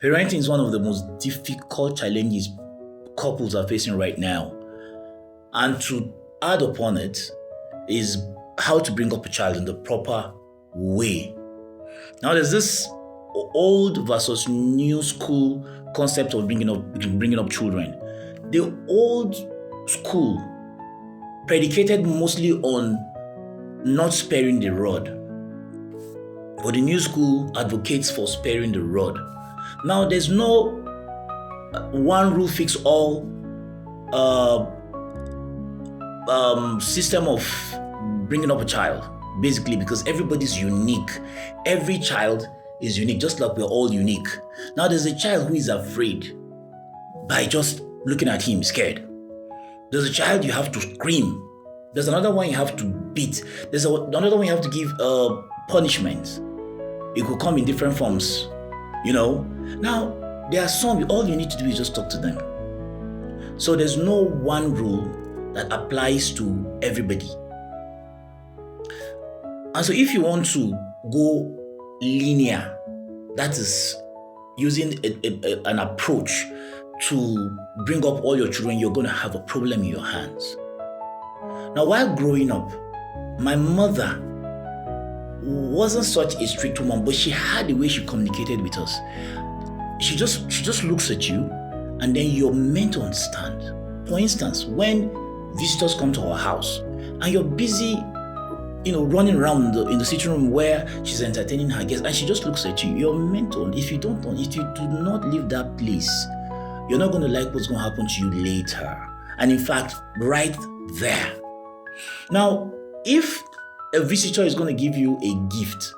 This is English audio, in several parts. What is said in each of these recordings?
Parenting is one of the most difficult challenges couples are facing right now. And to add upon it is how to bring up a child in the proper way. Now, there's this old versus new school concept of bringing up children. The old school predicated mostly on not sparing the rod, but the new school advocates for sparing the rod. Now, there's no one rule fix all uh, system of bringing up a child, basically, because everybody's unique. Every child is unique, just like we're all unique. Now, there's a child who is afraid by just looking at him, scared. There's a child you have to scream. There's another one you have to beat. There's another one you have to give punishment. It could come in different forms, Now, there are some, all you need to do is just talk to them. So there's no one rule that applies to everybody. And so if you want to go linear, that is using an approach to bring up all your children, you're going to have a problem in your hands. Now, while growing up, my mother wasn't such a strict woman, but she had the way she communicated with us. She just looks at you, and then you're meant to understand. For instance, when visitors come to our house, and you're busy, running around in the sitting room where she's entertaining her guests, and she just looks at you, you're meant to. If you do not leave that place, you're not going to like what's going to happen to you later. And in fact, right there. Now, if a visitor is going to give you a gift,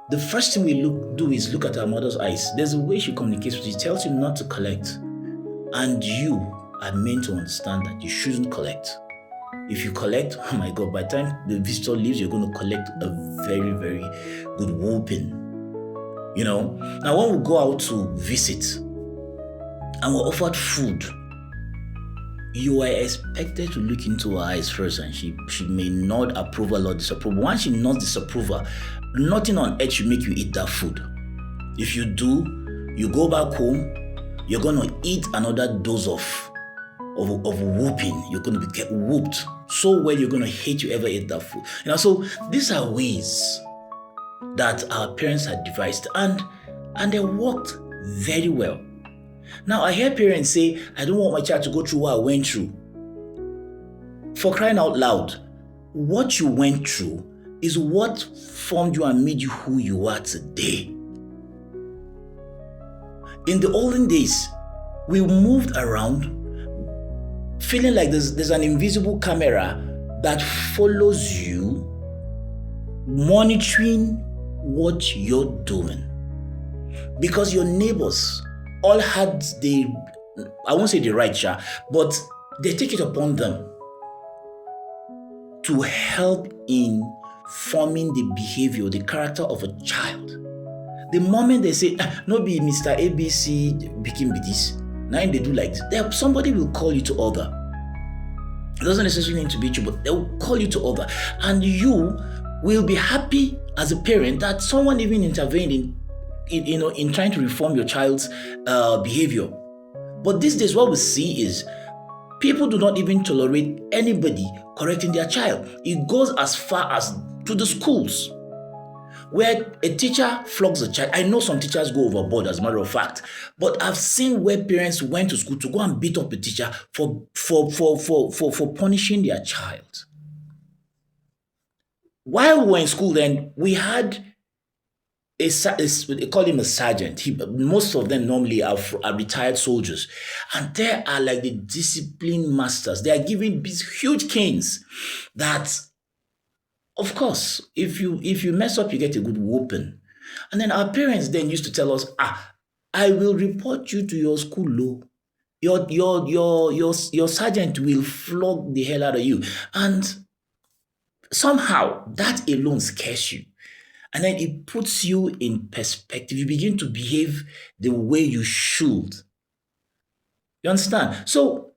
the first thing we do is look at our mother's eyes. There's a way she communicates with you. She tells you not to collect. And you are meant to understand that you shouldn't collect. If you collect, oh my God, by the time the visitor leaves, you're going to collect a very, very good whooping. Now when we go out to visit and we're offered food, you are expected to look into her eyes first, and she may nod approval or disapproval. Once she nods disapproval, nothing on earth should make you eat that food. If you do, you go back home, you're going to eat another dose of whooping. You're going to get whooped so well, you're going to hate you ever ate that food. So these are ways that our parents had devised, and they worked very well. Now, I hear parents say, I don't want my child to go through what I went through. For crying out loud, what you went through is what formed you and made you who you are today. In the olden days, we moved around feeling like there's an invisible camera that follows you, monitoring what you're doing. Because your neighbors all had I won't say the right, but they take it upon them to help in forming the behavior, the character of a child. The moment they say, no be Mr. ABC became this, now they do like this, somebody will call you to order. It doesn't necessarily need to be you, but they'll call you to order. And you will be happy as a parent that someone even intervened in trying to reform your child's behavior. But these days, what we see is people do not even tolerate anybody correcting their child. It goes as far as to the schools, where a teacher flogs a child. I know some teachers go overboard, as a matter of fact, but I've seen where parents went to school to go and beat up a teacher for punishing their child. While we were in school, then we had they call him a sergeant. Most of them normally are retired soldiers, and they are like the discipline masters. They are given these huge canes that, of course, if you mess up, you get a good whooping. And then our parents then used to tell us, I will report you to your school law. Your sergeant will flog the hell out of you. And somehow that alone scares you. And then it puts you in perspective. You begin to behave the way you should. You understand? So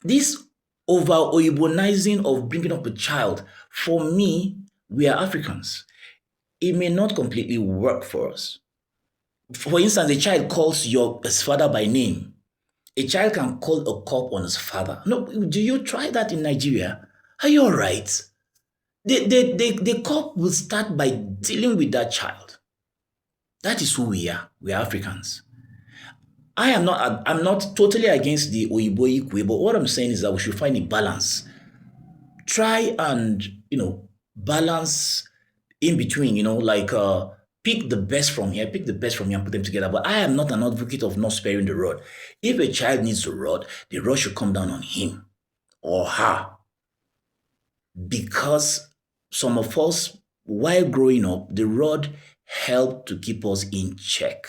this over-Oyibonizing of bringing up a child, for me, we are Africans. It may not completely work for us. For instance, a child calls his father by name. A child can call a cop on his father. No, do you try that in Nigeria? Are you all right? The cop will start by dealing with that child. That is who we are. We are Africans. I'm not totally against the Oyibo Ikwe, but what I'm saying is that we should find a balance. Try and, balance in between, like pick the best from here, pick the best from here and put them together. But I am not an advocate of not sparing the rod. If a child needs a rod, the rod should come down on him or her. Because some of us, while growing up, the rod helped to keep us in check.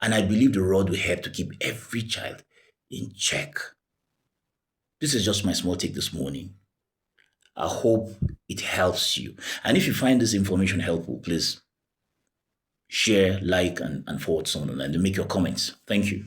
And I believe the rod will help to keep every child in check. This is just my small take this morning. I hope it helps you. And if you find this information helpful, please share, like, and forward someone and make your comments. Thank you.